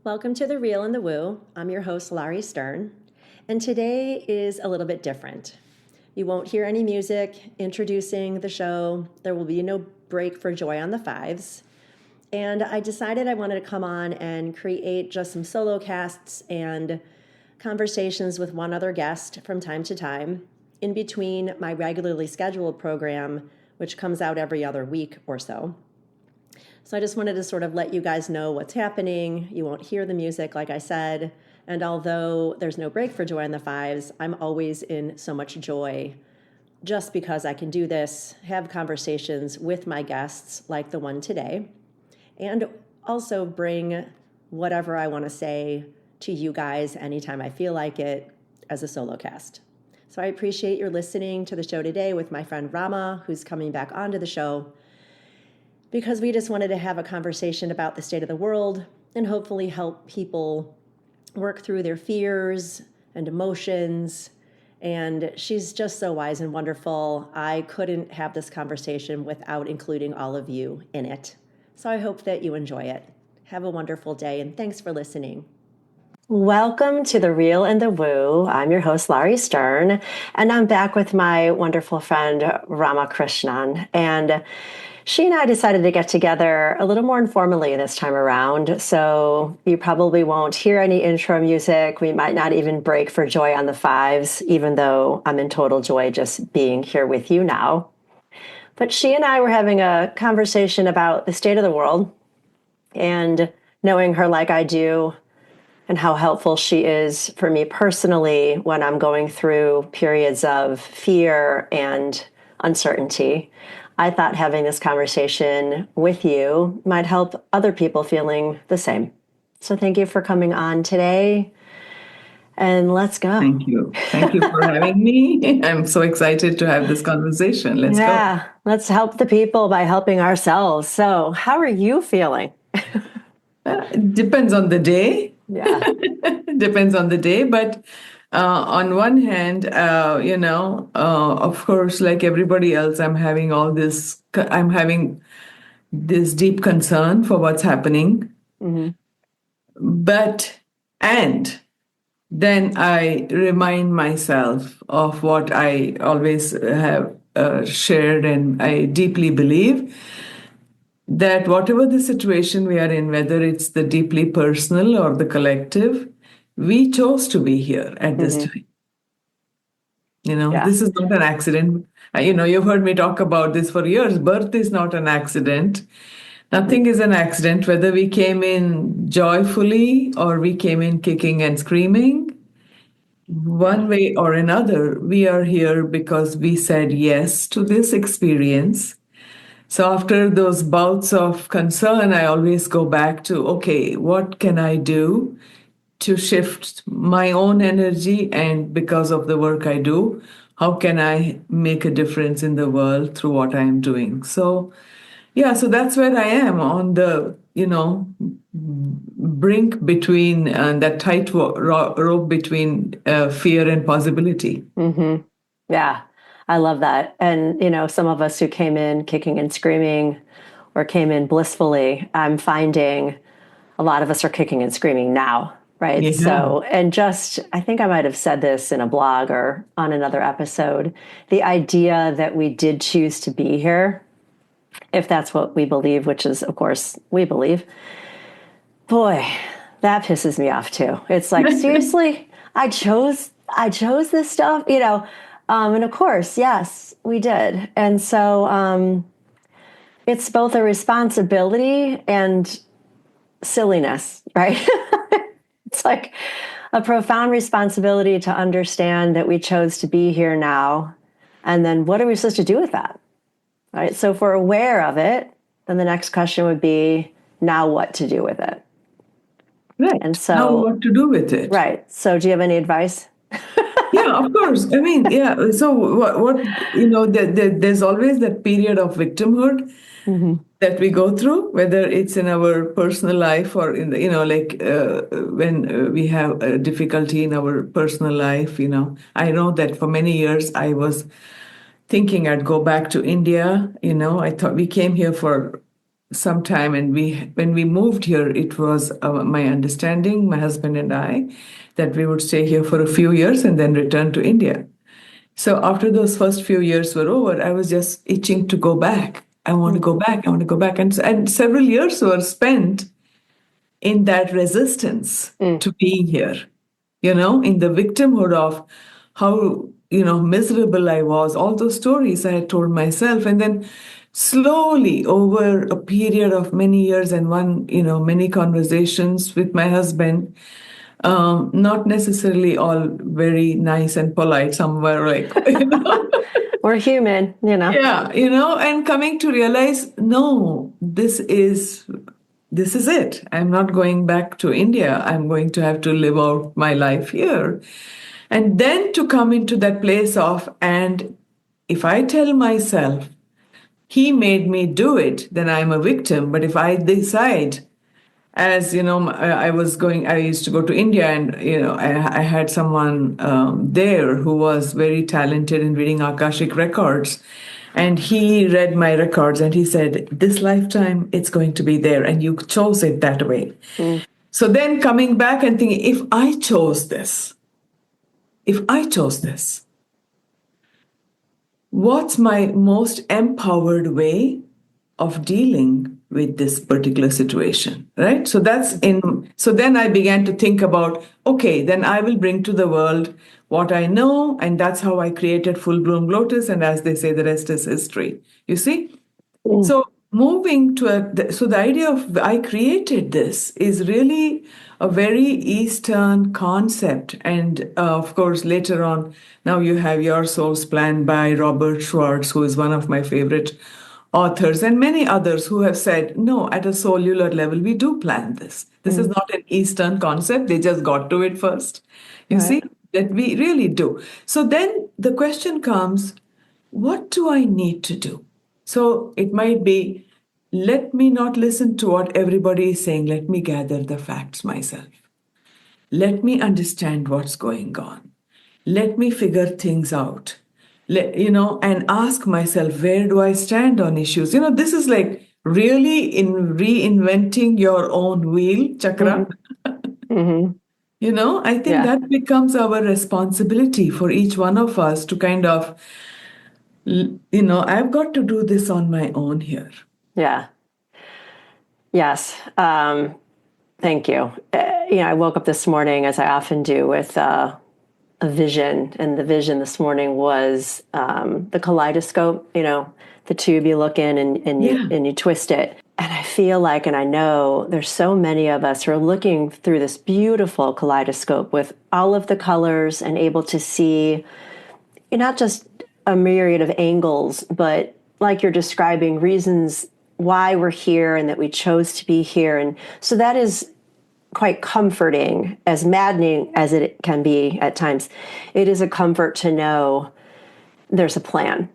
Welcome to The Real and the Woo. I'm your host, Laurie Stern, and today is a little bit different. You won't hear any music introducing the show. There will be no break for joy on the fives. And I decided I wanted to come on and create just some solo casts and conversations with one other guest from time to time in between my regularly scheduled program, which comes out every other week or so. So I just wanted to sort of let you guys know what's happening. You won't hear the music, like I said. And although there's no break for Joy on the Fives, I'm always in so much joy just because I can do this, have conversations with my guests like the one today, and also bring whatever I want to say to you guys anytime I feel like it as a solo cast. So I appreciate your listening to the show today with my friend Rama, who's coming back onto the show, because we just wanted to have a conversation about the state of the world and hopefully help people work through their fears and emotions. And she's just so wise and wonderful. I couldn't have this conversation without including all of you in it. So I hope that you enjoy it. Have a wonderful day, and thanks for listening. Welcome to The Real and the Woo. I'm your host, Laurie Stern, and I'm back with my wonderful friend, Ramaa Krishnan. And she and I decided to get together a little more informally this time around, so you probably won't hear any intro music. We might not even break for joy on the fives, even though I'm in total joy just being here with you now. But she and I were having a conversation about the state of the world, and knowing her like I do, and how helpful she is for me personally when I'm going through periods of fear and uncertainty, I thought having this conversation with you might help other people feeling the same. So thank you for coming on today, and let's go. Thank you. Thank you for having me. I'm so excited to have this conversation. Let's go. Let's help the people by helping ourselves. So how are you feeling? It depends on the day. Yeah. Depends on the day. But on one hand, of course, like everybody else, I'm having this deep concern for what's happening. Mm-hmm. And then I remind myself of what I always have shared, and I deeply believe that whatever the situation we are in, whether it's the deeply personal or the collective, we chose to be here at this time. This is not an accident. You've heard me talk about this for years. Birth is not an accident. Nothing is an accident, whether we came in joyfully or we came in kicking and screaming. One way or another, we are here because we said yes to this experience. So after those bouts of concern, I always go back to, okay, what can I do to shift my own energy? And because of the work I do, how can I make a difference in the world through what I am doing? So, so that's where I am on the, brink between that tight rope between fear and possibility. Mm-hmm. Yeah, I love that. And, some of us who came in kicking and screaming or came in blissfully, I'm finding a lot of us are kicking and screaming now, right? Yeah. So, and I think I might have said this in a blog or on another episode, the idea that we did choose to be here, if that's what we believe, which is, of course, we believe, boy, that pisses me off too. It's like, seriously, I chose this stuff, and of course, yes, we did. And so it's both a responsibility and silliness, right? It's like a profound responsibility to understand that we chose to be here now. And then what are we supposed to do with that? Right? So if we're aware of it, then the next question would be, now what to do with it? Right. And so now what to do with it? Right. So do you have any advice? Yeah, of course. I mean, yeah. So what there's always that period of victimhood that we go through, whether it's in our personal life or in the, when we have a difficulty in our personal life. I know that for many years I was thinking I'd go back to India. I thought we came here for sometime, and when we moved here, it was my understanding, my husband and I, that we would stay here for a few years and then return to India. So after those first few years were over, I was just itching to go back. I want to go back. I want to go back. And several years were spent in that resistance to being here, in the victimhood of how, miserable I was, all those stories I had told myself. And then slowly over a period of many years and many conversations with my husband, not necessarily all very nice and polite, somewhere like, We're human, yeah, and coming to realize, no, this is it. I'm not going back to India. I'm going to have to live out my life here. And then to come into that place of, and if I tell myself, he made me do it, then I'm a victim. But if I decide, as I used to go to India, and I had someone there who was very talented in reading Akashic records, and he read my records and he said, this lifetime it's going to be there, and you chose it that way. So then coming back and thinking, if I chose this, what's my most empowered way of dealing with this particular situation, right? So then I began to think about, okay, then I will bring to the world what I know, and that's how I created Full Bloom Lotus, and as they say, the rest is history. You see? So moving to so the idea of I created this is really a very Eastern concept. And of course, later on, now you have Your Soul's Plan by Robert Schwartz, who is one of my favorite authors, and many others who have said, no, at a cellular level, we do plan this. This is not an Eastern concept. They just got to it first. You see, that we really do. So then the question comes, what do I need to do? So it might be, let me not listen to what everybody is saying. Let me gather the facts myself. Let me understand what's going on. Let me figure things out. And ask myself, where do I stand on issues? This is like really in reinventing your own wheel, Chakra. I think that becomes our responsibility for each one of us to kind of, I've got to do this on my own here. Yeah. Yes. Thank you. I woke up this morning, as I often do, with a vision. And the vision this morning was the kaleidoscope, the tube you look in and you twist it. And I feel like, and I know there's so many of us who are looking through this beautiful kaleidoscope with all of the colors and able to see not just a myriad of angles, but like you're describing, reasons why we're here and that we chose to be here. And so that is quite comforting, as maddening as it can be at times. It is a comfort to know there's a plan.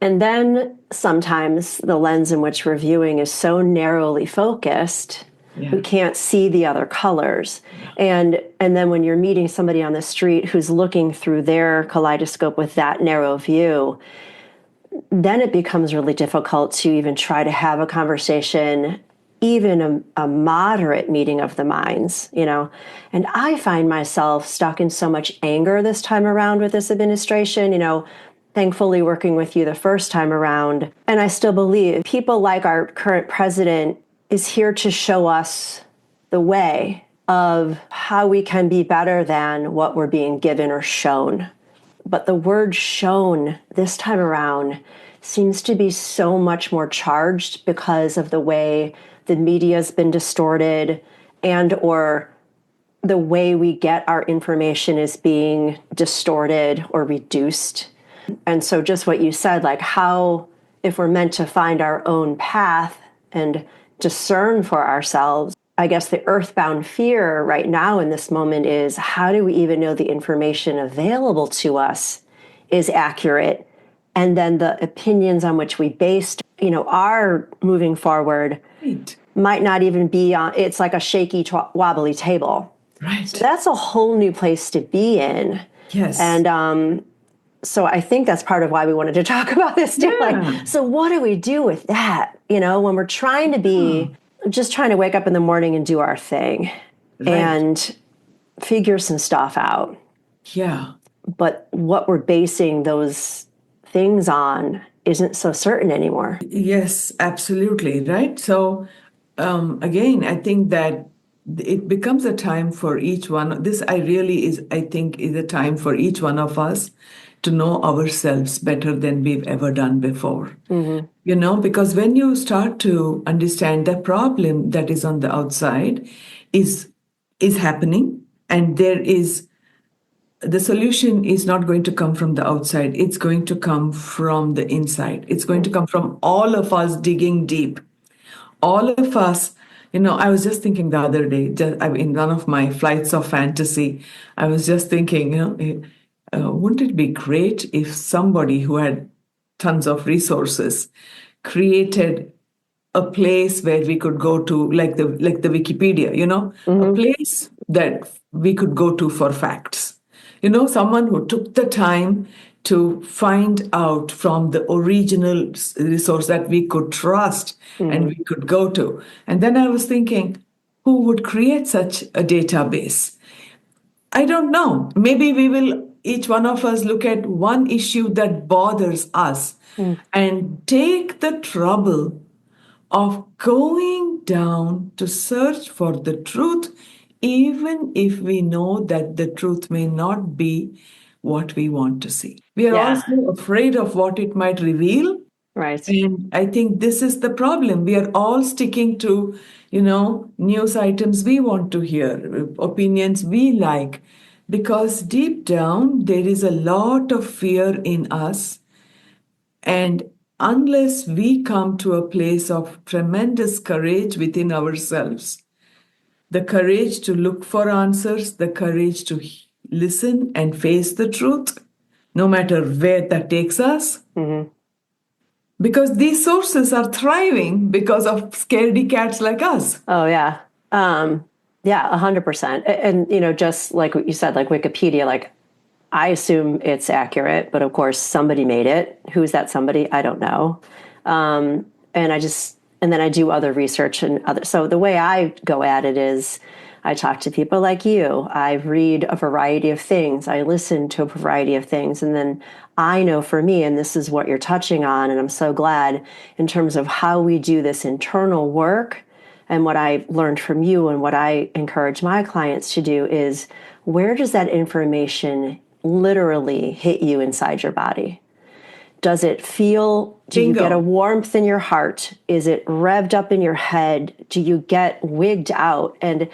And then sometimes the lens in which we're viewing is so narrowly focused, we can't see the other colors. And then when you're meeting somebody on the street who's looking through their kaleidoscope with that narrow view, then it becomes really difficult to even try to have a conversation, even a moderate meeting of the minds, And I find myself stuck in so much anger this time around with this administration, thankfully working with you the first time around. And I still believe people like our current president is here to show us the way of how we can be better than what we're being given or shown. But the word shown this time around seems to be so much more charged because of the way the media's been distorted and or the way we get our information is being distorted or reduced. And so just what you said, like how, if we're meant to find our own path and discern for ourselves, I guess the earthbound fear right now in this moment is, how do we even know the information available to us is accurate? And then the opinions on which we based, our moving forward might not even be on, it's like a shaky, wobbly table. Right. So that's a whole new place to be in. Yes. And So I think that's part of why we wanted to talk about this too. Like, Yeah. so what do we do with that? When we're trying to be just trying to wake up in the morning and do our thing Right. and figure some stuff out. Yeah. But what we're basing those things on isn't so certain anymore. Yes, absolutely. Right. So, again, I think that it becomes a time for each one. This I think, is a time for each one of us to know ourselves better than we've ever done before. Because when you start to understand the problem that is on the outside is happening, and the solution is not going to come from the outside. It's going to come from the inside. It's going to come from all of us digging deep. All of us, I was just thinking the other day, in one of my flights of fantasy, I was just thinking, wouldn't it be great if somebody who had tons of resources created a place where we could go to, like the Wikipedia, a place that we could go to for facts. Someone who took the time to find out from the original resource that we could trust and we could go to. And then I was thinking, who would create such a database? I don't know. Maybe each one of us look at one issue that bothers us and take the trouble of going down to search for the truth, even if we know that the truth may not be what we want to see. We are Yeah. also afraid of what it might reveal. Right. And I think this is the problem. We are all sticking to, news items we want to hear, opinions we like, because deep down there is a lot of fear in us. And unless we come to a place of tremendous courage within ourselves, the courage to look for answers, the courage to listen and face the truth, no matter where that takes us, because these sources are thriving because of scaredy cats like us. Oh yeah. Yeah, 100%. And just like what you said, like Wikipedia, like I assume it's accurate, but of course somebody made it. Who's that somebody? I don't know. And then I do other research and other. So the way I go at it is I talk to people like you. I read a variety of things. I listen to a variety of things. And then I know for me, and this is what you're touching on, and I'm so glad in terms of how we do this internal work and what I learned from you and what I encourage my clients to do is where does that information literally hit you inside your body? Does it feel, do you get a warmth in your heart? Is it revved up in your head? Do you get wigged out? And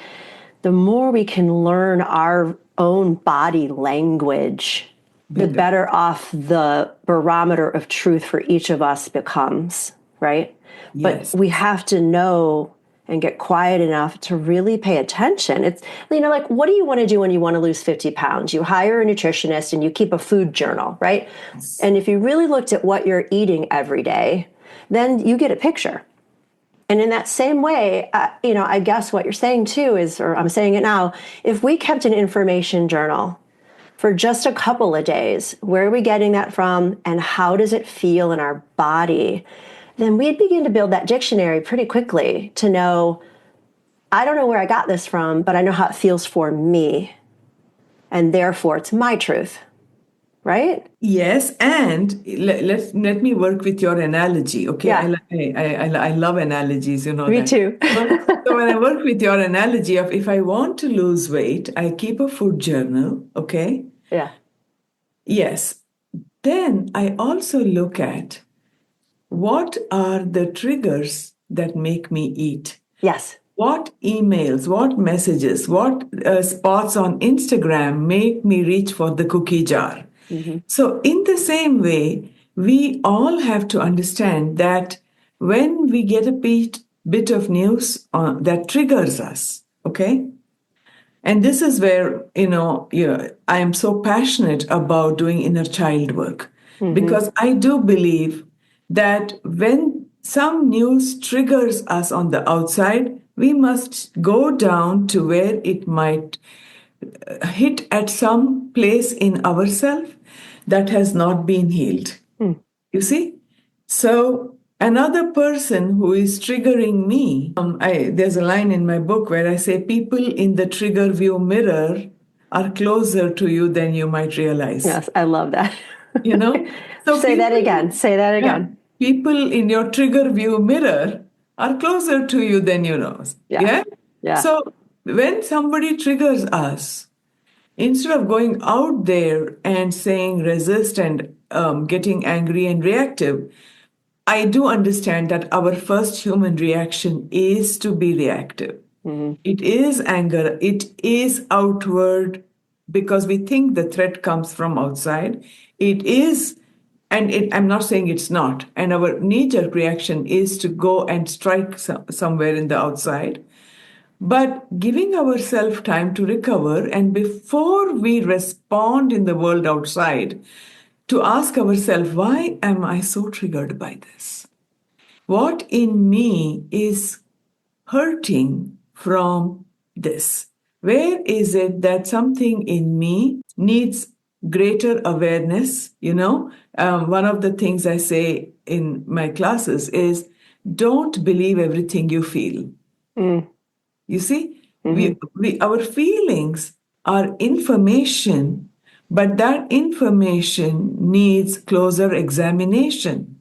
the more we can learn our own body language, the better off the barometer of truth for each of us becomes, right? Yes. But we have to know and get quiet enough to really pay attention. It's, like, what do you want to do when you want to lose 50 pounds? You hire a nutritionist and you keep a food journal, right? Yes. And if you really looked at what you're eating every day, then you get a picture. And in that same way, I guess what you're saying too is, or I'm saying it now, if we kept an information journal for just a couple of days, where are we getting that from and how does it feel in our body? Then we'd begin to build that dictionary pretty quickly to know, I don't know where I got this from, but I know how it feels for me. And therefore, it's my truth, right? Yes, and let me work with your analogy, okay? Yeah. I love analogies, you know Me that. too. So when I work with your analogy of if I want to lose weight, I keep a food journal, okay? Yeah. Yes. Then I also look at what are the triggers that make me eat? Yes. What emails, what messages, what spots on Instagram make me reach for the cookie jar? So, in the same way, we all have to understand that when we get a bit of news that triggers us, okay? And this is where, I am so passionate about doing inner child work because I do believe that when some news triggers us on the outside, we must go down to where it might hit at some place in ourselves that has not been healed. You see? So another person who is triggering me, there's a line in my book where I say, people in the trigger view mirror are closer to you than you might realize. Yes, I love that. You know? So Say that again. Say that yeah, again. people in your trigger view mirror are closer to you than you know. Yeah. Yeah. So when somebody triggers us, instead of going out there and saying resist and getting angry and reactive, I do understand that our first human reaction is to be reactive. It is anger, it is outward because we think the threat comes from outside. It is, I'm not saying it's not. And our knee jerk reaction is to go and strike somewhere in the outside. But giving ourselves time to recover, and before we respond in the world outside, to ask ourselves, why am I so triggered by this? What in me is hurting from this? Where is it that something in me needs greater awareness? One of the things I say in my classes is don't believe everything you feel. You see, our feelings are information, but that information needs closer examination.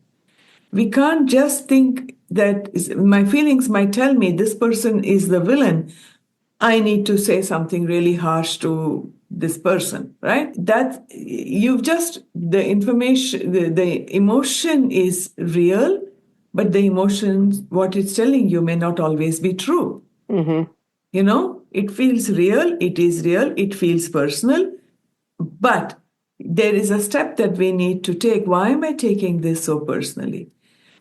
We can't just think that my feelings might tell me this person is the villain. I need to say something really harsh to this person, right? That the information, the emotion is real, but the emotion, what it's telling you may not always be true. It feels real, it is real, it feels personal, but there is a step that we need to take. Why am I taking this so personally?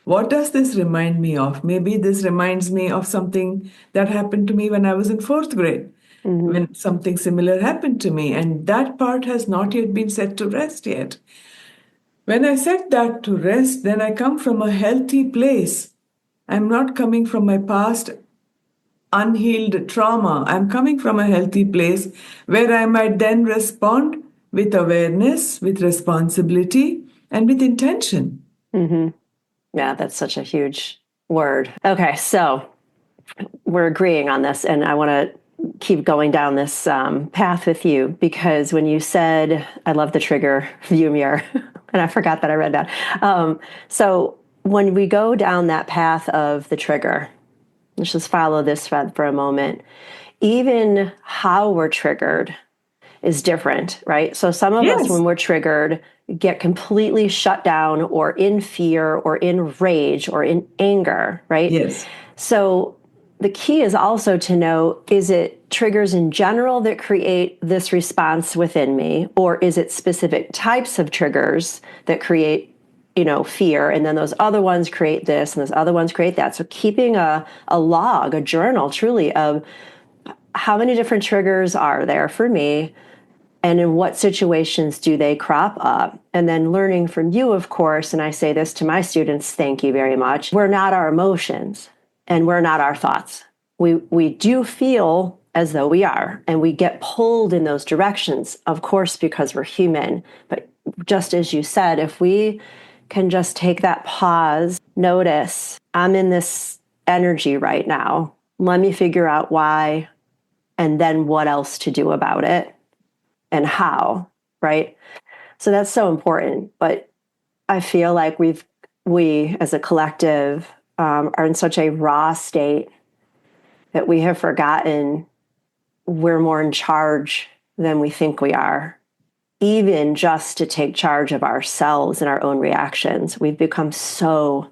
What does this remind me of? Maybe this reminds me of something that happened to me when I was in fourth grade, when something similar happened to me, and that part has not yet been set to rest yet. When I set that to rest, then I come from a healthy place. I'm not coming from my past unhealed trauma. I'm coming from a healthy place where I might then respond with awareness, with responsibility, and with intention. Yeah, that's such a huge word. Okay, so we're agreeing on this, and I want to keep going down this path with you, because when you said, I love the trigger view mirror, and I forgot that I read that. So when we go down that path of the trigger, let's just follow this thread for a moment. Even how we're triggered is different, right? So some of us, when we're triggered, get completely shut down or in fear or in rage or in anger, right? Yes. So the key is also to know, is it triggers in general that create this response within me, or is it specific types of triggers that create fear, and then those other ones create this and those other ones create that? So keeping a log, a journal truly of how many different triggers are there for me, and in what situations do they crop up? And then learning from you, of course, and I say this to my students, thank you very much, we're not our emotions and we're not our thoughts. We do feel as though we are, and we get pulled in those directions, of course, because we're human. But just as you said, if we can just take that pause, notice, I'm in this energy right now, let me figure out why, and then what else to do about it and how, right? So that's so important. But I feel like we as a collective are in such a raw state that we have forgotten we're more in charge than we think we are. Even just to take charge of ourselves and our own reactions, we've become so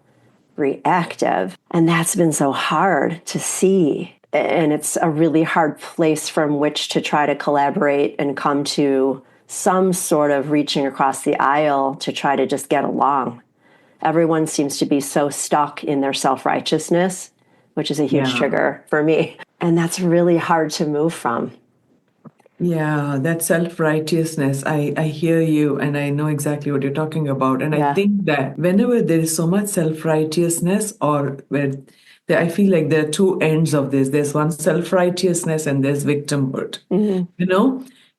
reactive. And that's been so hard to see. And it's a really hard place from which to try to collaborate and come to some sort of reaching across the aisle to try to just get along. Everyone seems to be so stuck in their self-righteousness, which is a huge trigger for me. And that's really hard to move from. Yeah, that self-righteousness, I hear you and I know exactly what you're talking about. And I think that whenever there is so much self-righteousness, or where I feel like there are two ends of this. There's one self-righteousness and there's victimhood.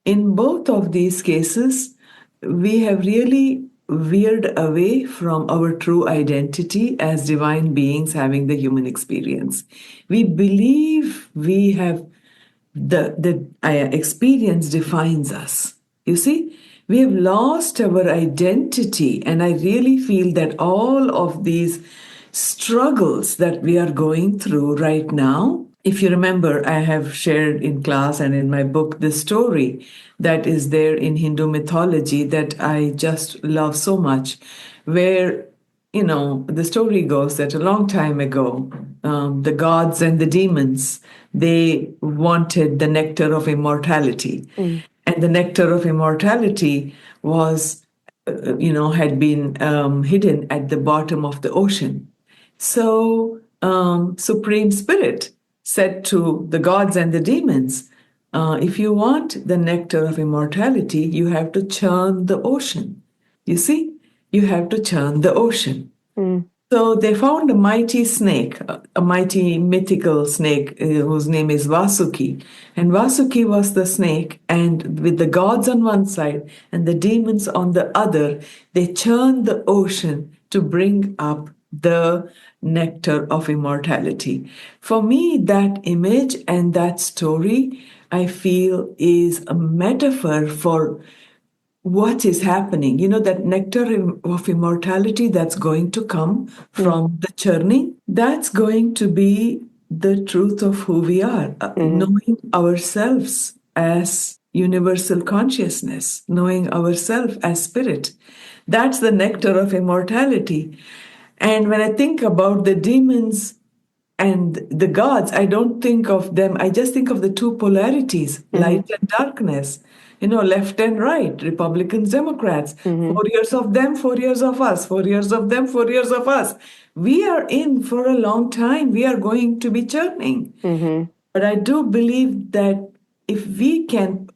In both of these cases, we have really veered away from our true identity as divine beings having the human experience. We believe we have the experience defines us. You see, we have lost our identity, and I really feel that all of these struggles that we are going through right now. If you remember, I have shared in class and in my book this story that is there in Hindu mythology that I just love so much, where the story goes that a long time ago, the gods and the demons, they wanted the nectar of immortality. And the nectar of immortality was, had been hidden at the bottom of the ocean. So, Supreme Spirit said to the gods and the demons, if you want the nectar of immortality, you have to churn the ocean. You see, you have to churn the ocean. So they found a mighty snake, a mighty mythical snake whose name is Vasuki. And Vasuki was the snake, and with the gods on one side and the demons on the other, they churned the ocean to bring up the nectar of immortality. For me, that image and that story, I feel, is a metaphor for what is happening. That nectar of immortality that's going to come from the churning, that's going to be the truth of who we are, knowing ourselves as universal consciousness, knowing ourselves as spirit. That's the nectar of immortality. And when I think about the demons and the gods, I don't think of them, I just think of the two polarities, light and darkness, left and right, Republicans, Democrats, 4 years of them, 4 years of us, 4 years of them, 4 years of us. We are in for a long time. We are going to be churning. But I do believe that if we can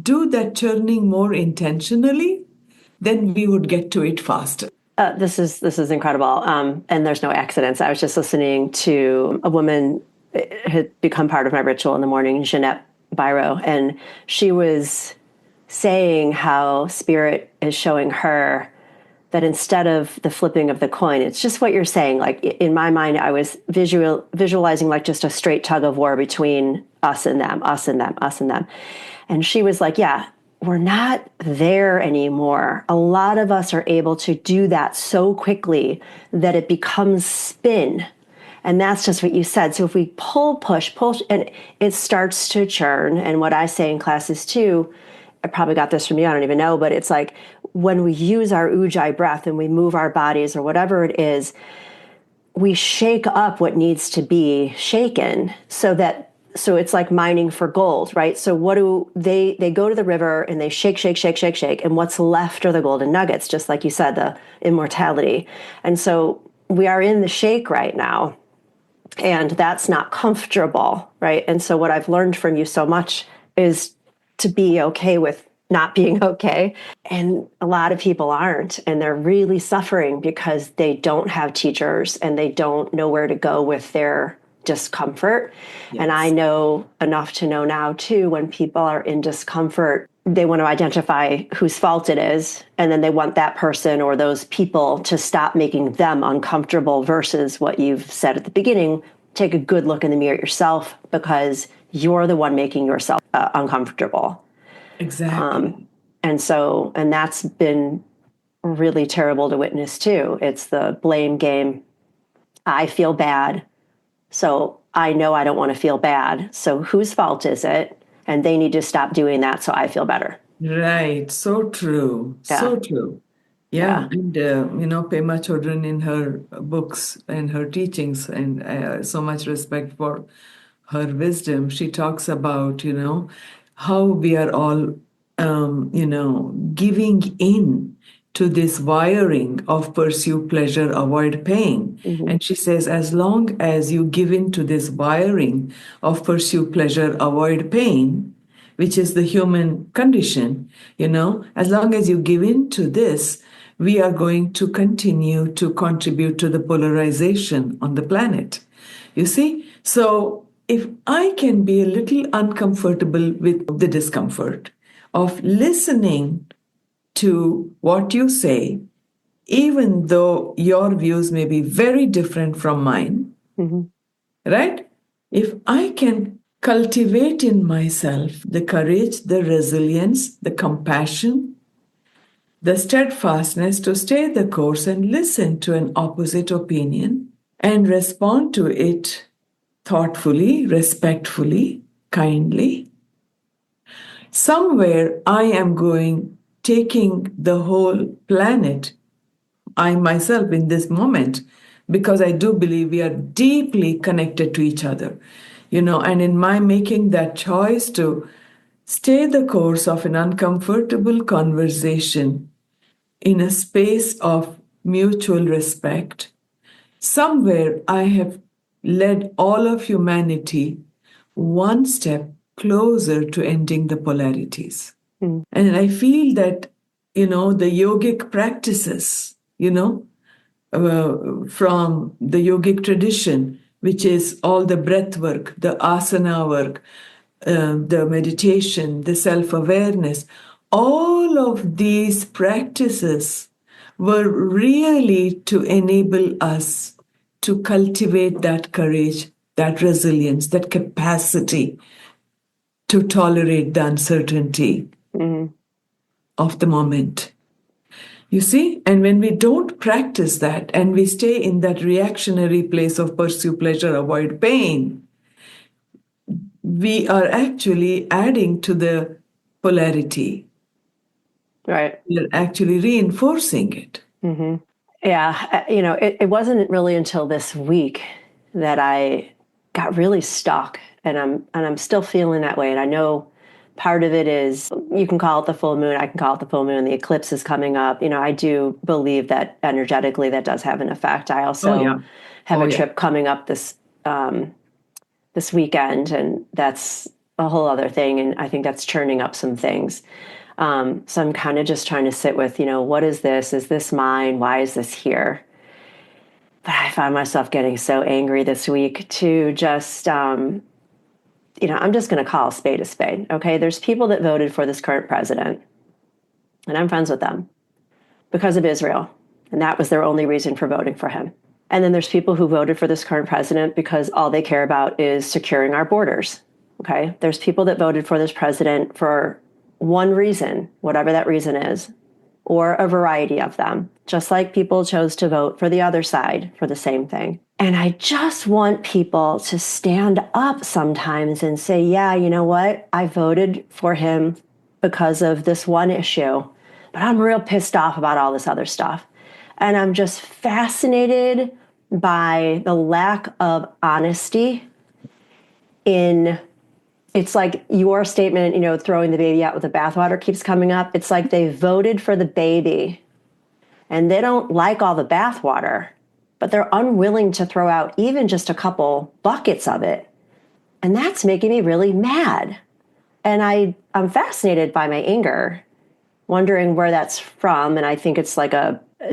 do that churning more intentionally, then we would get to it faster. This is incredible, and there's no accidents. I was just listening to a woman who had become part of my ritual in the morning, Jeanette Biro, and she was saying how Spirit is showing her that instead of the flipping of the coin, it's just what you're saying. Like in my mind, I was visualizing like just a straight tug of war between us and them, us and them, us and them. And she was like, yeah, we're not there anymore. A lot of us are able to do that so quickly that it becomes spin. And that's just what you said. So if we push, and it starts to churn. And what I say in classes too, I probably got this from you, I don't even know, but it's like when we use our ujjayi breath and we move our bodies or whatever it is, we shake up what needs to be shaken so it's like mining for gold, right? So what do they go to the river and they shake, and what's left are the golden nuggets, just like you said, the immortality. And so we are in the shake right now, and that's not comfortable, right? And so what I've learned from you so much is to be okay with not being okay. And a lot of people aren't, and they're really suffering because they don't have teachers and they don't know where to go with their discomfort. Yes. And I know enough to know now too, when people are in discomfort, they want to identify whose fault it is, and then they want that person or those people to stop making them uncomfortable versus what you've said at the beginning. Take a good look in the mirror yourself, because you're the one making yourself uncomfortable. Exactly. And that's been really terrible to witness too. It's the blame game. I feel bad, so I know I don't want to feel bad. So whose fault is it? And they need to stop doing that so I feel better. Right. So true. Yeah. So true. Yeah. And, Pema Chodron in her books and her teachings, and so much respect for her wisdom, she talks about, how we are all, giving in to this wiring of pursue pleasure, avoid pain. And she says, as long as you give in to this wiring of pursue pleasure, avoid pain, which is the human condition, as long as you give in to this, we are going to continue to contribute to the polarization on the planet. You see? So if I can be a little uncomfortable with the discomfort of listening to what you say, even though your views may be very different from mine, right? If I can cultivate in myself the courage, the resilience, the compassion, the steadfastness to stay the course and listen to an opposite opinion and respond to it thoughtfully, respectfully, kindly, somewhere I am going, taking the whole planet, I myself in this moment, because I do believe we are deeply connected to each other, and in my making that choice to stay the course of an uncomfortable conversation in a space of mutual respect, somewhere I have led all of humanity one step closer to ending the polarities. And I feel that, the yogic practices, from the yogic tradition, which is all the breath work, the asana work, the meditation, the self awareness, all of these practices were really to enable us to cultivate that courage, that resilience, that capacity to tolerate the uncertainty of the moment. You see, and when we don't practice that and we stay in that reactionary place of pursue pleasure, avoid pain, we are actually adding to the polarity. Right. We're actually reinforcing it. Yeah. It wasn't really until this week that I got really stuck, and I'm still feeling that way. And I know part of it is, you can call it the full moon, I can call it the full moon, the eclipse is coming up. I do believe that energetically that does have an effect. I also have a trip coming up this weekend, and that's a whole other thing. And I think that's churning up some things. So I'm kind of just trying to sit with, what is this? Is this mine? Why is this here? But I found myself getting so angry this week to just, I'm just going to call a spade a spade. Okay. There's people that voted for this current president, and I'm friends with them because of Israel. And that was their only reason for voting for him. And then there's people who voted for this current president because all they care about is securing our borders. Okay. There's people that voted for this president for one reason, whatever that reason is, or a variety of them, just like people chose to vote for the other side for the same thing. And I just want people to stand up sometimes and say, yeah, you know what? I voted for him because of this one issue, but I'm real pissed off about all this other stuff. And I'm just fascinated by the lack of honesty in, it's like your statement, throwing the baby out with the bathwater keeps coming up. It's like they voted for the baby and they don't like all the bathwater, but they're unwilling to throw out even just a couple buckets of it. And that's making me really mad. And I'm fascinated by my anger, wondering where that's from. And I think it's like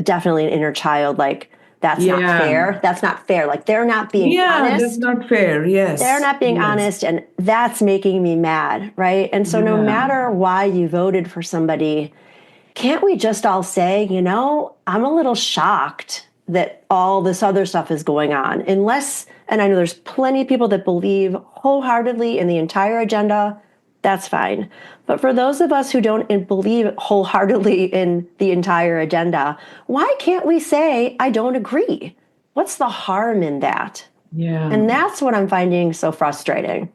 definitely an inner child, like, that's not fair. That's not fair. Like, they're not being honest. That's not fair. Yes. They're not being honest. And that's making me mad. Right. And so no matter why you voted for somebody, can't we just all say, I'm a little shocked that all this other stuff is going on, and I know there's plenty of people that believe wholeheartedly in the entire agenda. That's fine. But for those of us who don't believe wholeheartedly in the entire agenda, why can't we say, I don't agree? What's the harm in that? Yeah. And that's what I'm finding so frustrating.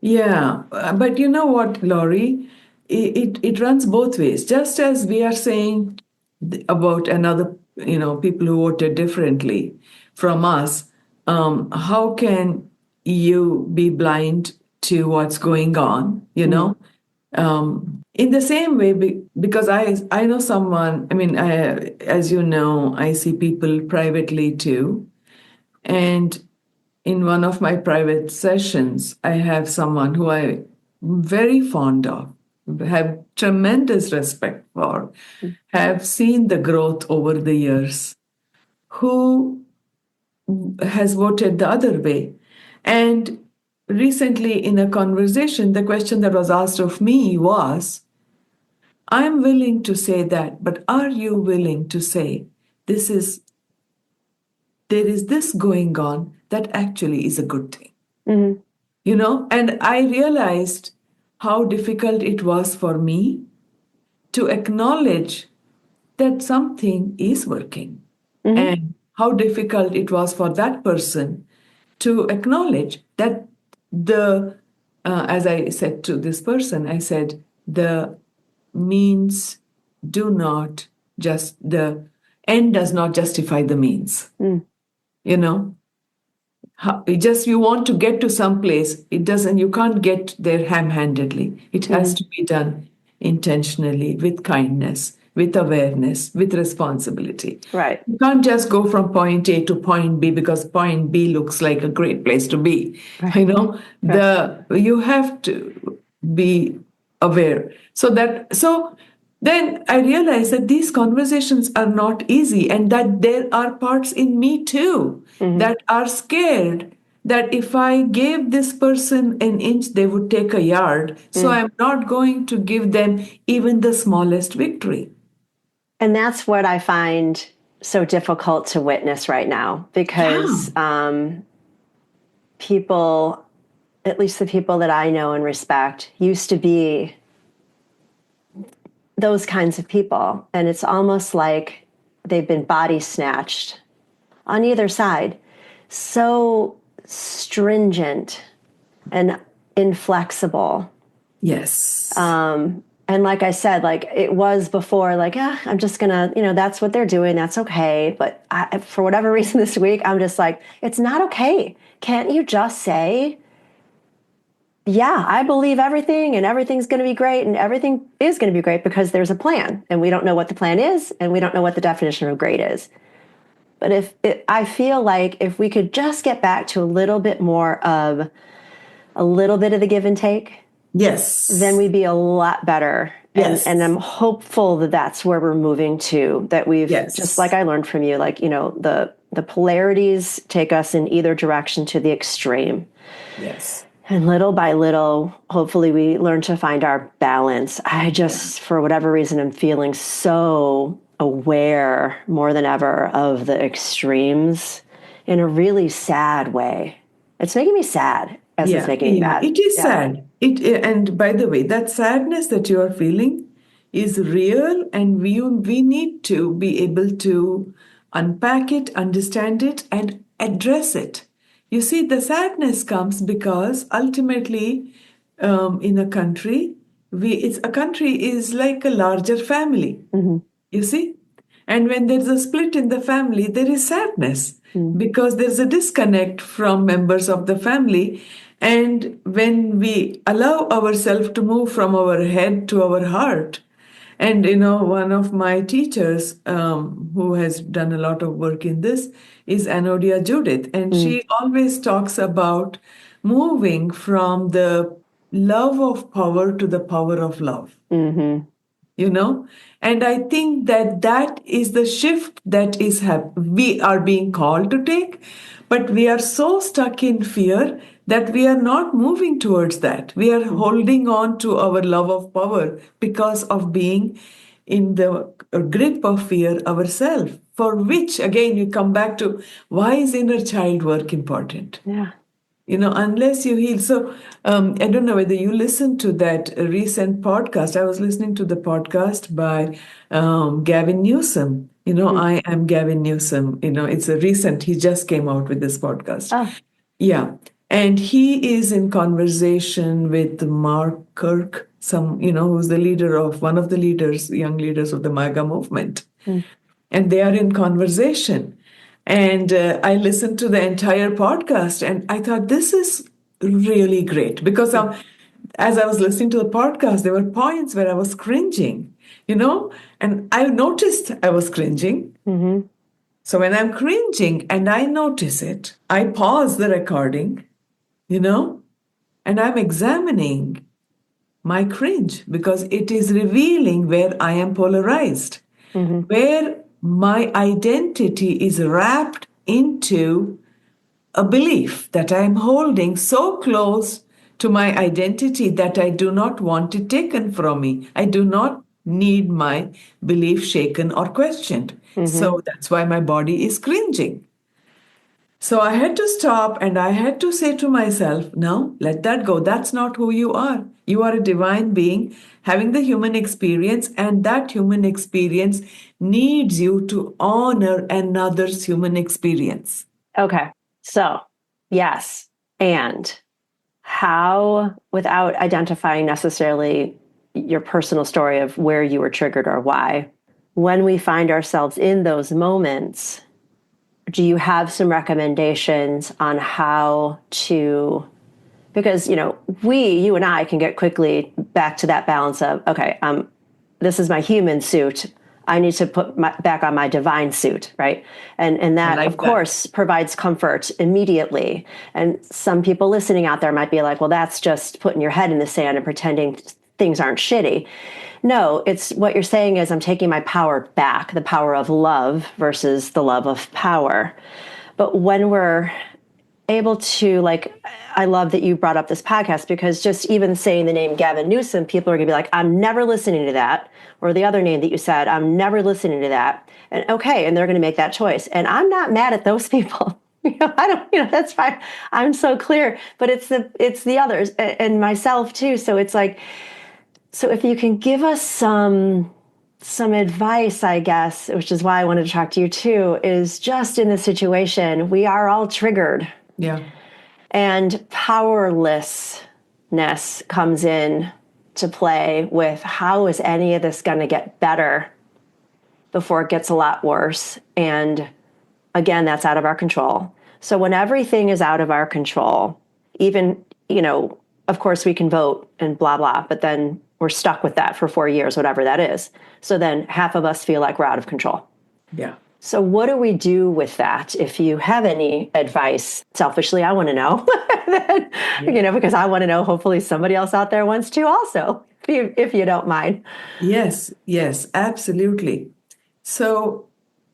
Yeah. But you know what, Laurie? It runs both ways. Just as we are saying about another, people who voted differently from us, how can you be blind to what's going on, in the same way, because I know someone, as you know, I see people privately too. And in one of my private sessions, I have someone who I'm very fond of, have tremendous respect for, have seen the growth over the years, who has voted the other way. And recently in a conversation, the question that was asked of me was, I'm willing to say that, but are you willing to say, this is, there is this going on that actually is a good thing? Mm-hmm. And I realized how difficult it was for me to acknowledge that something is working, Mm-hmm. and how difficult it was for that person to acknowledge that as I said to this person, I said, the means do not just, the end does not justify the means. Mm. You know, you want to get to some place, it doesn't, you can't get there ham-handedly. It has Mm-hmm. to be done intentionally, with kindness, with awareness, with responsibility. Right. You can't just go from point A to point B because point B looks like a great place to be. Right. Right. You have to be aware. So then I realized that these conversations are not easy, and that there are parts in me too Mm-hmm. that are scared that if I gave this person an inch, they would take a yard. So I'm not going to give them even the smallest victory. And that's what I find so difficult to witness right now, because people, at least the people that I know and respect, used to be those kinds of people. And it's almost like they've been body snatched on either side. So stringent and inflexible. Yes. And like I said, like it was before, like, I'm just gonna, that's what they're doing. That's okay. But for whatever reason this week, I'm just like, it's not okay. Can't you just say, yeah, I believe everything and everything's going to be great and everything is going to be great because there's a plan and we don't know what the plan is and we don't know what the definition of great is. But I feel like if we could just get back to a little bit of the give and take, Yes. then we'd be a lot better. Yes. And I'm hopeful that that's where we're moving to, that we've, Yes. just like I learned from you, like, the polarities take us in either direction to the extreme. Yes. And little by little, hopefully we learn to find our balance. I just, for whatever reason, I'm feeling so aware more than ever of the extremes in a really sad way. It's making me sad as it's making me mad. It is sad. And by the way, that sadness that you are feeling is real, and we need to be able to unpack it, understand it, and address it. You see, the sadness comes because ultimately, in a country, a country is like a larger family. Mm-hmm. You see? And when there's a split in the family, there is sadness because there's a disconnect from members of the family. And when we allow ourselves to move from our head to our heart, and one of my teachers who has done a lot of work in this is Anodia Judith, and she always talks about moving from the love of power to the power of love. Mm-hmm. And I think that is the shift that we are being called to take, but we are so stuck in fear that we are not moving towards that. We are holding on to our love of power because of being in the grip of fear ourselves, for which again you come back to, why is inner child work important? Yeah. Unless you heal. So I don't know whether you listened to that recent podcast. I was listening to the podcast by Gavin Newsom. I am Gavin Newsom. It's a recent, he just came out with this podcast. Oh. Yeah. And he is in conversation with Mark Kirk, who's one of the young leaders of the MAGA movement. And they are in conversation. And I listened to the entire podcast and I thought, this is really great because as I was listening to the podcast, there were points where I was cringing, and I noticed I was cringing. Mm-hmm. So when I'm cringing and I notice it, I pause the recording, and I'm examining my cringe because it is revealing where I am polarized, where my identity is wrapped into a belief that I am holding so close to my identity that I do not want it taken from me. I do not need my belief shaken or questioned. So that's why my body is cringing. So I had to stop and I had to say to myself, no, let that go. That's not who you are. You are a divine being having the human experience, and that human experience needs you to honor another's human experience. Okay. So, yes. And how, without identifying necessarily your personal story of where you were triggered or why, when we find ourselves in those moments, do you have some recommendations on how to, because, you and I can get quickly back to that balance of, okay, this is my human suit. I need to put back on my divine suit, right? And that, of course, provides comfort immediately. And some people listening out there might be like, well, that's just putting your head in the sand and pretending things aren't shitty. No, it's what you're saying is I'm taking my power back, the power of love versus the love of power. But when we're able to, I love that you brought up this podcast, because just even saying the name Gavin Newsom, people are gonna be like, I'm never listening to that. Or the other name that you said, I'm never listening to that. And okay, and they're gonna make that choice. And I'm not mad at those people. That's fine. I'm so clear, but it's the others and myself too. So it's like, so if you can give us some advice, I guess, which is why I wanted to talk to you too, is just in this situation, we are all triggered. Yeah. And powerlessness comes in to play with how is any of this going to get better before it gets a lot worse. And again, that's out of our control. So when everything is out of our control, even, of course we can vote and blah, blah, but then we're stuck with that for 4 years, whatever that is. So then half of us feel like we're out of control. Yeah. So what do we do with that? If you have any advice, selfishly, I want to know, because I want to know, hopefully somebody else out there wants to also, if you don't mind. Yes, absolutely. So,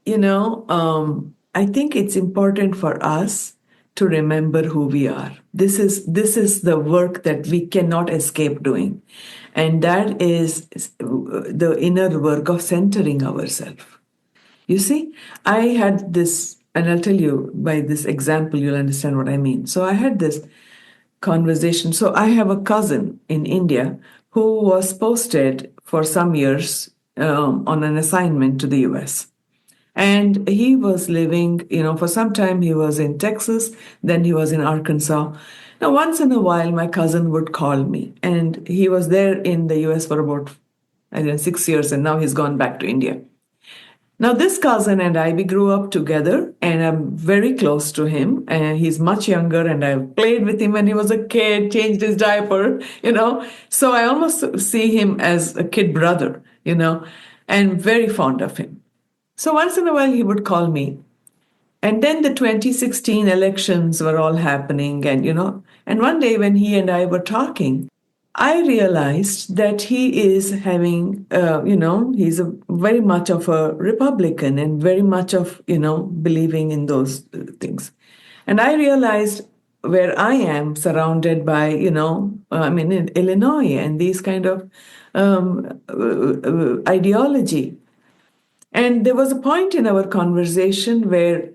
I think it's important for us to remember who we are. This is the work that we cannot escape doing. And that is the inner work of centering ourselves. You see, I had this, and I'll tell you by this example, you'll understand what I mean. So I had this conversation. So I have a cousin in India who was posted for some years on an assignment to the US. And he was living, for some time he was in Texas, then he was in Arkansas. Now, once in a while, my cousin would call me, and he was there in the US for about, 6 years, and now he's gone back to India. Now, this cousin and I, we grew up together, and I'm very close to him. And he's much younger, and I played with him when he was a kid, changed his diaper, So I almost see him as a kid brother, and very fond of him. So once in a while, he would call me. And then the 2016 elections were all happening, and one day when he and I were talking, I realized that he is having, he's very much of a Republican and very much of, believing in those things. And I realized where I am surrounded by, in Illinois and these kind of ideology. And there was a point in our conversation where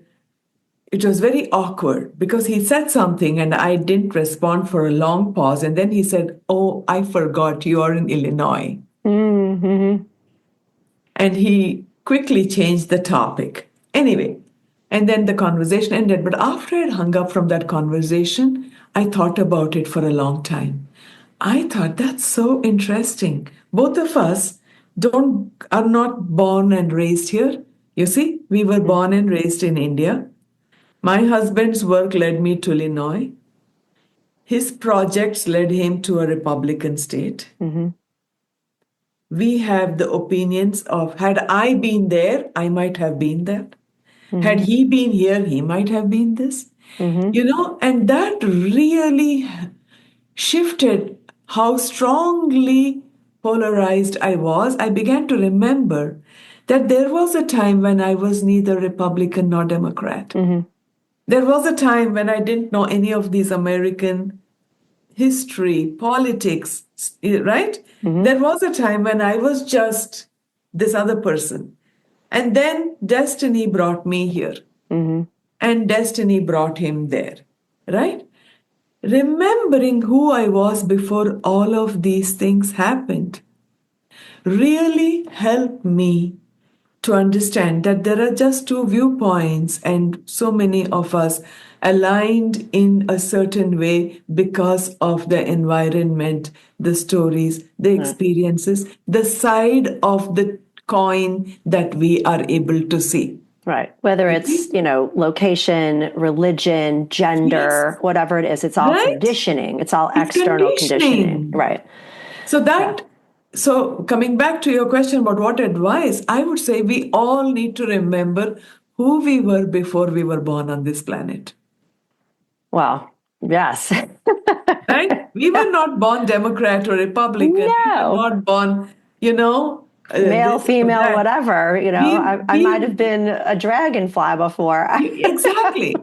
it was very awkward because he said something and I didn't respond for a long pause. And then he said, "Oh, I forgot you are in Illinois." Mm-hmm. And he quickly changed the topic. Anyway, and then the conversation ended. But after I hung up from that conversation, I thought about it for a long time. I thought, that's so interesting. Both of us are not born and raised here. You see, we were born and raised in India. My husband's work led me to Illinois. His projects led him to a Republican state. Mm-hmm. We have the opinions of, had I been there, I might have been that. Mm-hmm. Had he been here, he might have been this. Mm-hmm. And that really shifted how strongly polarized I was. I began to remember that there was a time when I was neither Republican nor Democrat. Mm-hmm. There was a time when I didn't know any of these American history, politics, right? There was a time when I was just this other person. And then destiny brought me here. And destiny brought him there, right? Remembering who I was before all of these things happened really helped me to understand that there are just two viewpoints and so many of us aligned in a certain way because of the environment, the stories, the experiences, the side of the coin that we are able to see. Right. Whether it's, location, religion, gender, Yes. whatever it is, it's all Right? conditioning. It's all It's external conditioning. conditioning. Right. So coming back to your question about what advice, I would say we all need to remember who we were before we were born on this planet. Well, yes. Right? We were not born Democrat or Republican. We were No. not born, Male, this or female, that. whatever, I might have been a dragonfly before. Exactly.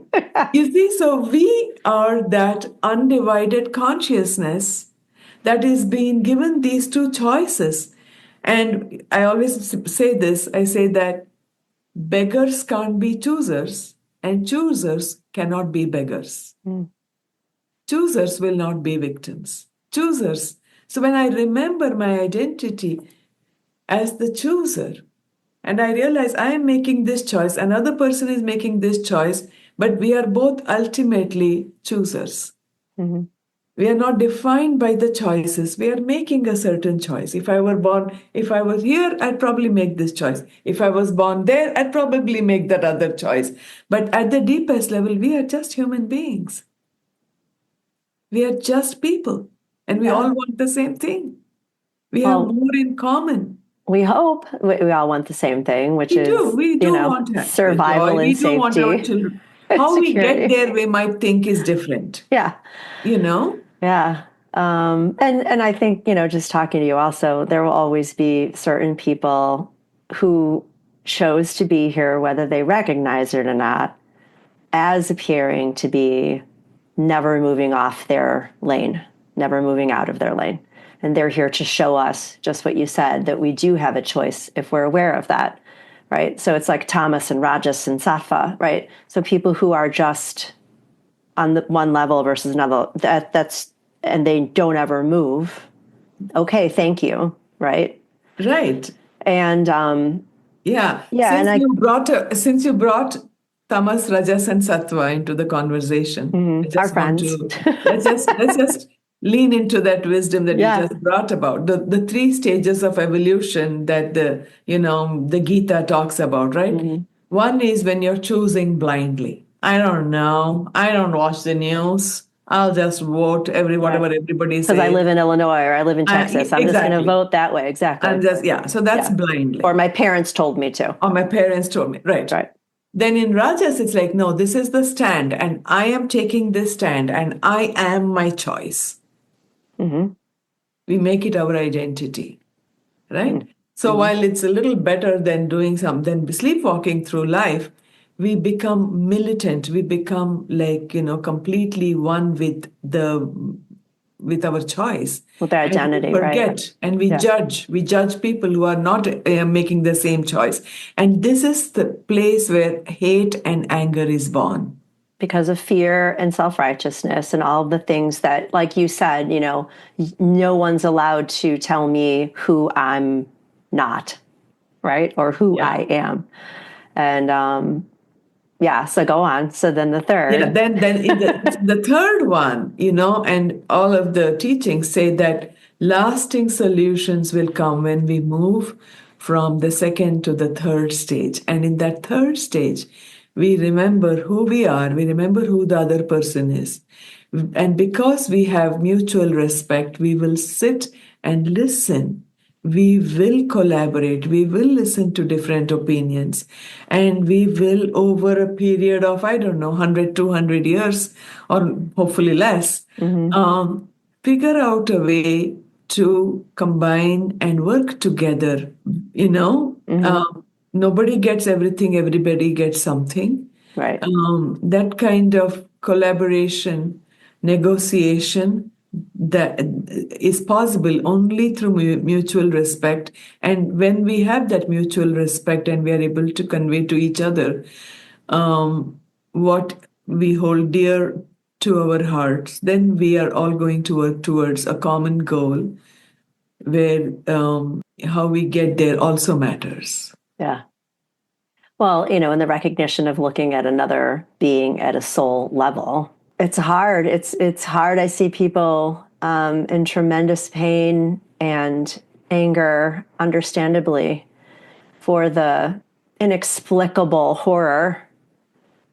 You see, so we are that undivided consciousness that is being given these two choices. And I always say this, I say that beggars can't be choosers, and choosers cannot be beggars. Choosers will not be victims. Choosers. So when I remember my identity as the chooser, and I realize I am making this choice, another person is making this choice, but we are both ultimately choosers. We are not defined by the choices. We are making a certain choice. If I was here, I'd probably make this choice. If I was born there, I'd probably make that other choice. But at the deepest level, we are just human beings. We are just people. And we all want the same thing. We have more in common. We hope we all want the same thing, which is, We do want survival joy. and We do safety. want our children. How we get there, we might think is different. Yeah. Yeah. And I think, just talking to you also, there will always be certain people who chose to be here, whether they recognize it or not, as appearing to be never moving off their lane, never moving out of their lane. And they're here to show us just what you said, that we do have a choice if we're aware of that, right? So it's like Tamas and Rajas and Sattva, right? So people who are just on the one level versus another, that's, and they don't ever move. Okay, thank you, right? Right. And since you brought Tamas, Rajas, and Sattva into the conversation, our friends. Let's just lean into that wisdom that you just brought about the three stages of evolution that the Gita talks about, right? One is when you're choosing blindly. I don't know. I don't watch the news. I'll just vote whatever everybody says. Because I live in Illinois or I live in Texas. I'm just going to vote that way. Exactly. So that's blindly. Or my parents told me to. Or my parents told me. Right. Then in Rajas, it's like, no, this is the stand and I am taking this stand and I am my choice. We make it our identity. Right? So while it's a little better than than sleepwalking through life, we become militant. We become completely one with our choice. With our identity, and we forget, and we judge. We judge people who are not making the same choice. And this is the place where hate and anger is born. Because of fear and self-righteousness and all of the things that, like you said, no one's allowed to tell me who I'm not, right? Or who I am. And so go on. So then the third. Yeah, then in the third one, and all of the teachings say that lasting solutions will come when we move from the second to the third stage. And in that third stage, we remember who we are, we remember who the other person is. And because we have mutual respect, we will sit and listen. We will collaborate. We will listen to different opinions. And we will, over a period of, 100, 200 years, or hopefully less, figure out a way to combine and work together. Nobody gets everything, everybody gets something. Right. That kind of collaboration, negotiation that is possible only through mutual respect. And when we have that mutual respect and we are able to convey to each other what we hold dear to our hearts, then we are all going to work towards a common goal where how we get there also matters. Yeah. Well, in the recognition of looking at another being at a soul level, it's hard. It's hard. I see people in tremendous pain and anger, understandably, for the inexplicable horror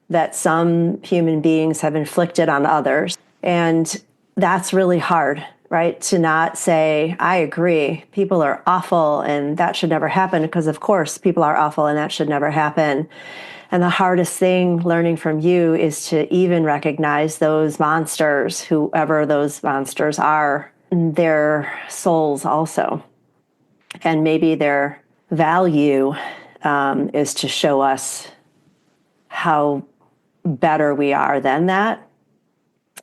that some human beings have inflicted on others. And that's really hard, right? To not say, I agree, people are awful and that should never happen, because of course people are awful and that should never happen. And the hardest thing learning from you is to even recognize those monsters, whoever those monsters are, their souls also. And maybe their value is to show us how better we are than that.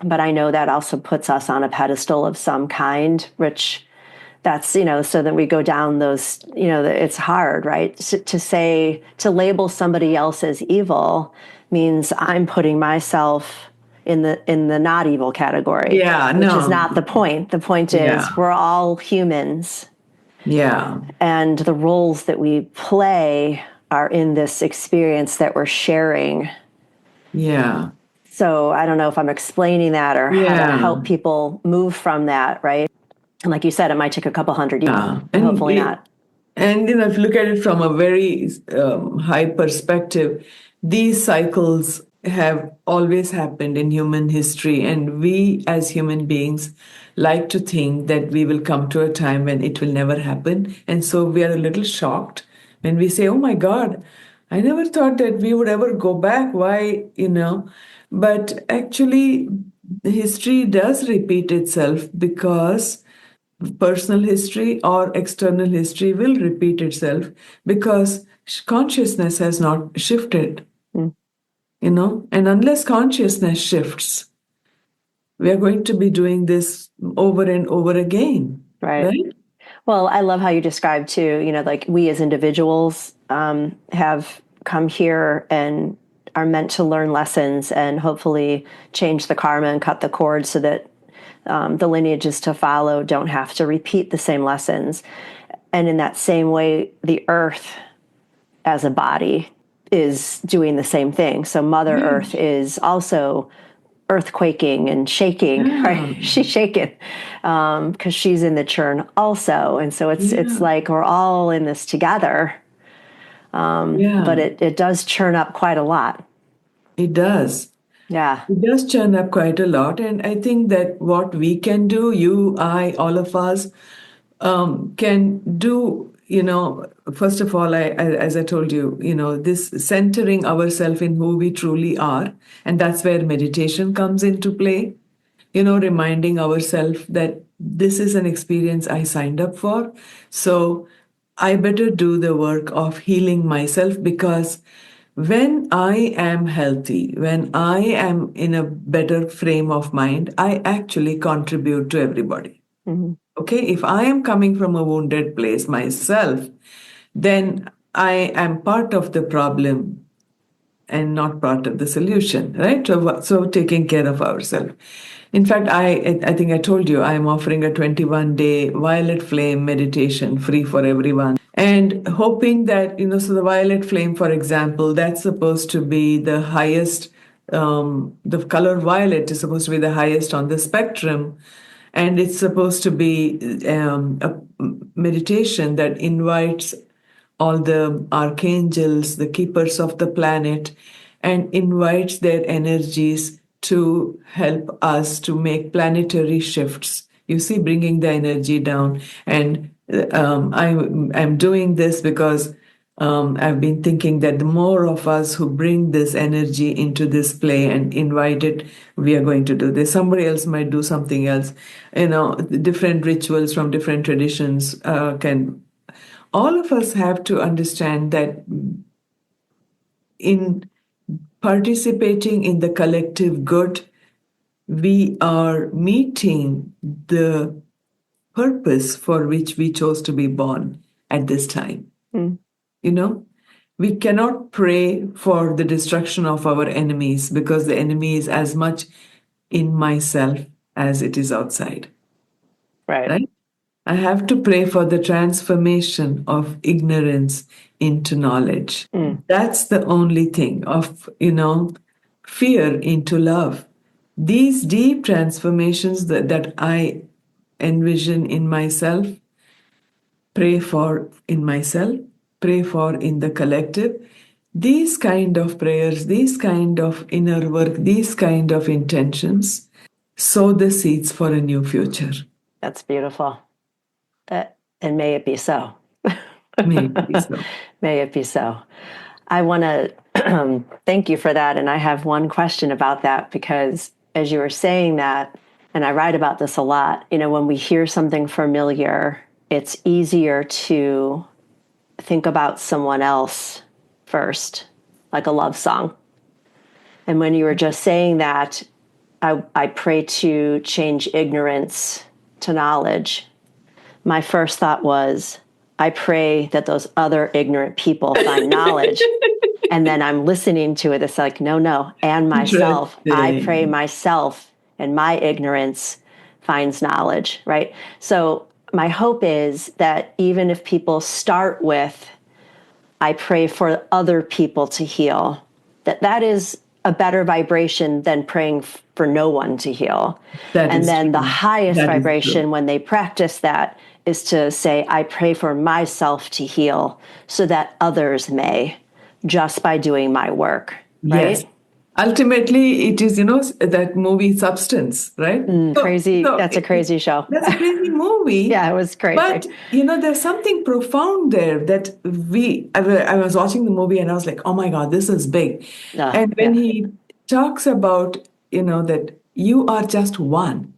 But I know that also puts us on a pedestal of some kind, which that's, so that we go down those, it's hard, right? To label somebody else as evil means I'm putting myself in the not evil category, Yeah, which is no. not the point. The point is Yeah. we're all humans. Yeah. And the roles that we play are in this experience that we're sharing. Yeah. So I don't know if I'm explaining that or how to help people move from that, right? And like you said, it might take a couple hundred years. And hopefully not. And if you look at it from a very high perspective, these cycles have always happened in human history, and we as human beings like to think that we will come to a time when it will never happen, and so we are a little shocked when we say, "Oh my God, I never thought that we would ever go back." Why, But actually, history does repeat itself because personal history or external history will repeat itself because consciousness has not shifted, and unless consciousness shifts, we are going to be doing this over and over again, right? Well, I love how you describe too, like we as individuals have come here and are meant to learn lessons and hopefully change the karma and cut the cord so that the lineages to follow don't have to repeat the same lessons. And in that same way, the earth as a body is doing the same thing. So Mother Earth is also earthquaking and shaking, right? She's shaking because she's in the churn also. And so it's like we're all in this together. But it does churn up quite a lot. It does. Yeah. It does churn up quite a lot. And I think that what we can do, you, I, all of us, can do, first of all, as I told you, this centering ourselves in who we truly are. And that's where meditation comes into play, reminding ourselves that this is an experience I signed up for. So I better do the work of healing myself, because when I am healthy, when I am in a better frame of mind, I actually contribute to everybody. Mm-hmm. Okay, if I am coming from a wounded place myself, then I am part of the problem and not part of the solution, right? So taking care of ourselves. In fact, I think I told you I am offering a 21-day violet flame meditation free for everyone. And hoping that, so the violet flame, for example, that's supposed to be the highest, the color violet is supposed to be the highest on the spectrum. And it's supposed to be a meditation that invites all the archangels, the keepers of the planet, and invites their energies to help us to make planetary shifts. You see, bringing the energy down. And I'm doing this because I've been thinking that the more of us who bring this energy into this play and invite it, we are going to do this. Somebody else might do something else. Different rituals from different traditions can. All of us have to understand that in participating in the collective good, we are meeting the purpose for which we chose to be born at this time. Mm. You know, we cannot pray for the destruction of our enemies because the enemy is as much in myself as it is outside. Right? I have to pray for the transformation of ignorance into knowledge. That's the only thing of, fear into love. These deep transformations that I envision in myself, pray for in myself, pray for in the collective. These kind of prayers, these kind of inner work, these kind of intentions sow the seeds for a new future. That's beautiful. And may it be so. Maybe so. May it be so. I want to thank you for that. And I have one question about that, because as you were saying that, and I write about this a lot, when we hear something familiar, it's easier to think about someone else first, like a love song. And when you were just saying that, I pray to change ignorance to knowledge. My first thought was, I pray that those other ignorant people find knowledge. And then I'm listening to it. It's like, no. And myself, I pray myself and my ignorance finds knowledge, right? So my hope is that even if people start with, I pray for other people to heal, that is a better vibration than praying for no one to heal. And then the highest vibration when they practice that is to say, I pray for myself to heal so that others may, just by doing my work. Right? Yes. Ultimately, it is, that movie Substance, right? Crazy. That's a crazy show. That's a crazy movie. Yeah, it was crazy. But, there's something profound there that I was watching the movie and I was like, oh my God, this is big. And when he talks about, that you are just one,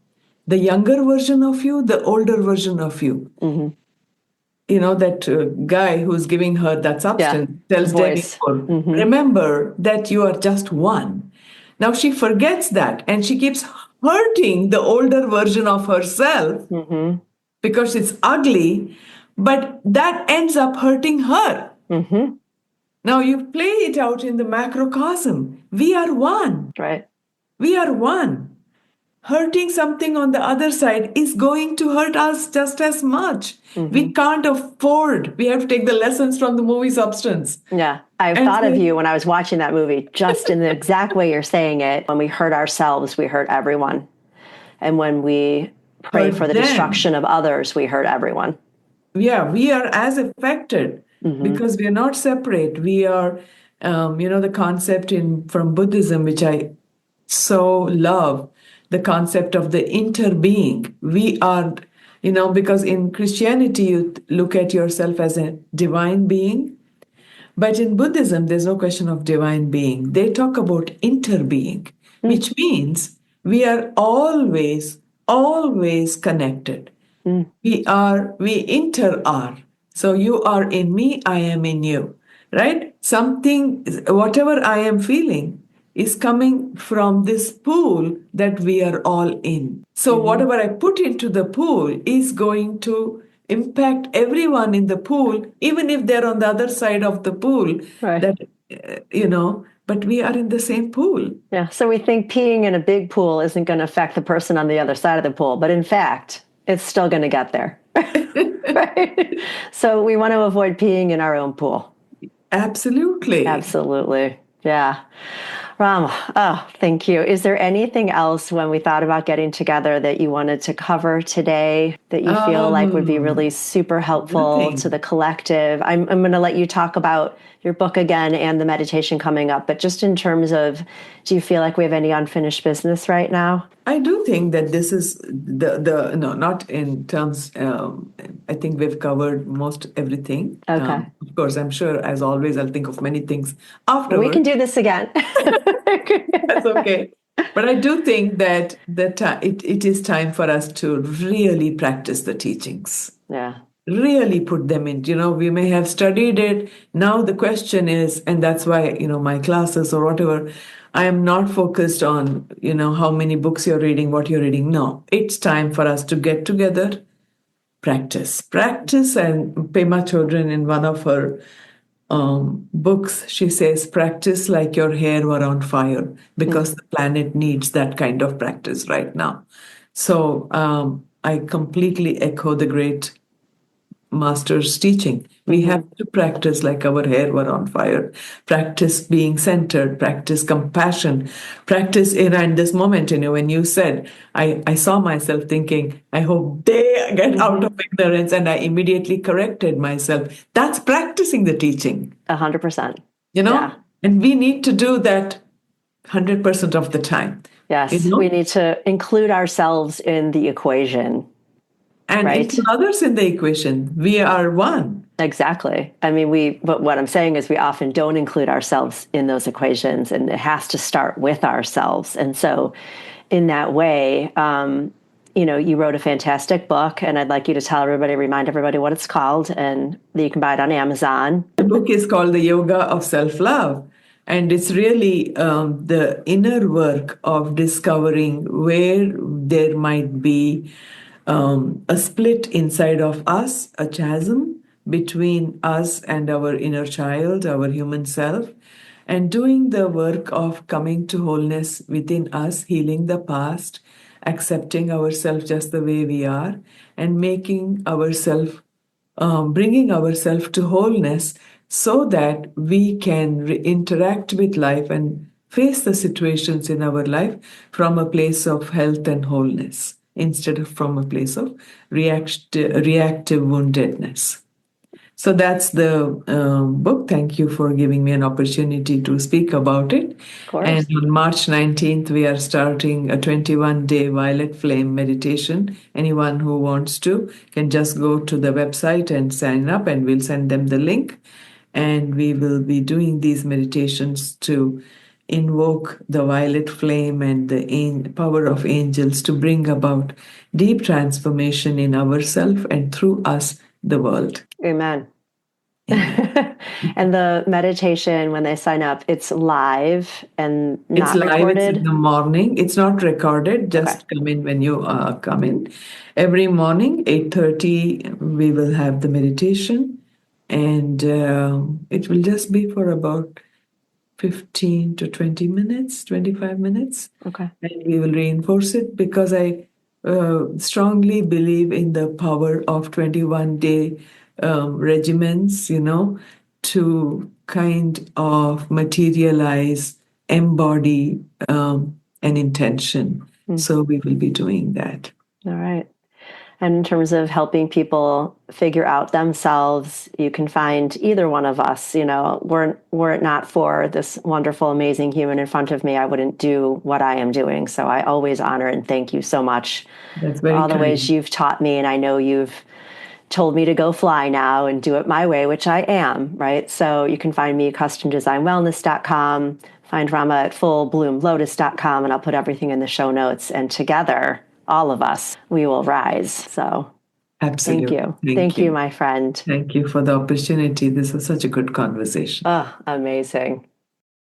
the younger version of you, the older version of you. Mm-hmm. That guy who's giving her that substance tells Debbie, remember that you are just one. Now she forgets that and she keeps hurting the older version of herself because it's ugly, but that ends up hurting her. Mm-hmm. Now you play it out in the macrocosm. We are one. Right. We are one. Hurting something on the other side is going to hurt us just as much. We can't afford. We have to take the lessons from the movie Substance. Yeah. I thought of you when I was watching that movie, just in the exact way you're saying it. When we hurt ourselves, we hurt everyone. And when we pray for the destruction of others, we hurt everyone. Yeah, we are as affected because we are not separate. We are, the concept from Buddhism, which I so love, the concept of the interbeing. We are, because in Christianity, you look at yourself as a divine being. But in Buddhism, there's no question of divine being. They talk about interbeing, which means we are always connected. We inter-are. So you are in me, I am in you, right? Whatever I am feeling is coming from this pool that we are all in. So whatever I put into the pool is going to impact everyone in the pool, even if they're on the other side of the pool. Right. But we are in the same pool. Yeah. So we think peeing in a big pool isn't going to affect the person on the other side of the pool, but in fact, it's still going to get there. Right? So we want to avoid peeing in our own pool. Absolutely. Yeah. Rama, thank you. Is there anything else when we thought about getting together that you wanted to cover today that you feel like would be really super helpful to the collective? I'm going to let you talk about your book again and the meditation coming up, but just in terms of, do you feel like we have any unfinished business right now? I do think that this is not in terms, I think we've covered most everything. Okay. Of course, I'm sure, as always, I'll think of many things afterwards. We can do this again. That's okay. But I do think that it is time for us to really practice the teachings. Yeah. really put them in. We may have studied it. Now the question is, and that's why, my classes or whatever, I am not focused on, how many books you're reading, what you're reading. No, it's time for us to get together, practice. And Pema Chodron, in one of her books, she says, practice like your hair were on fire, because the planet needs that kind of practice right now. So I completely echo the great master's teaching. We have to practice like our hair were on fire, practice being centered, practice compassion, practice in this moment, when you said, I saw myself thinking, I hope they get out of ignorance, and I immediately corrected myself. That's practicing the teaching. 100%. Yeah. And we need to do that 100% of the time. Yes, we need to include ourselves in the equation. And include others in the equation. We are one. Exactly. I mean, but what I'm saying is we often don't include ourselves in those equations, and it has to start with ourselves. And so in that way, you wrote a fantastic book, and I'd like you to remind everybody what it's called, and you can buy it on Amazon. The book is called The Yoga of Self-Love. And it's really the inner work of discovering where there might be a split inside of us, a chasm between us and our inner child, our human self, and doing the work of coming to wholeness within us, healing the past, accepting ourselves just the way we are, and making ourselves, bringing ourselves to wholeness so that we can interact with life and face the situations in our life from a place of health and wholeness, instead of from a place of reactive woundedness. So that's the book. Thank you for giving me an opportunity to speak about it. Of course. And on March 19th, we are starting a 21-day violet flame meditation. Anyone who wants to can just go to the website and sign up, and we'll send them the link. And we will be doing these meditations to invoke the violet flame and the power of angels to bring about deep transformation in ourselves and through us, the world. Amen. And the meditation, when they sign up, it's live and not recorded? It's in the morning. It's not recorded. Just come in when you come in. Every morning, 8:30, we will have the meditation. And it will just be for about 15 to 20 minutes, 25 minutes. Okay. And we will reinforce it, because I strongly believe in the power of 21-day regimens, to kind of materialize, embody an intention. So we will be doing that. All right. And in terms of helping people figure out themselves, you can find either one of us. Were it not for this wonderful, amazing human in front of me, I wouldn't do what I am doing. So I always honor and thank you so much for all the ways you've taught me. And I know you've told me to go fly now and do it my way, which I am, right? So you can find me at customdesignwellness.com, find Ramaa at fullbloomlotus.com, and I'll put everything in the show notes. And together, all of us, we will rise. So absolutely. Thank you. Thank you, my friend. Thank you for the opportunity. This was such a good conversation. Oh, amazing.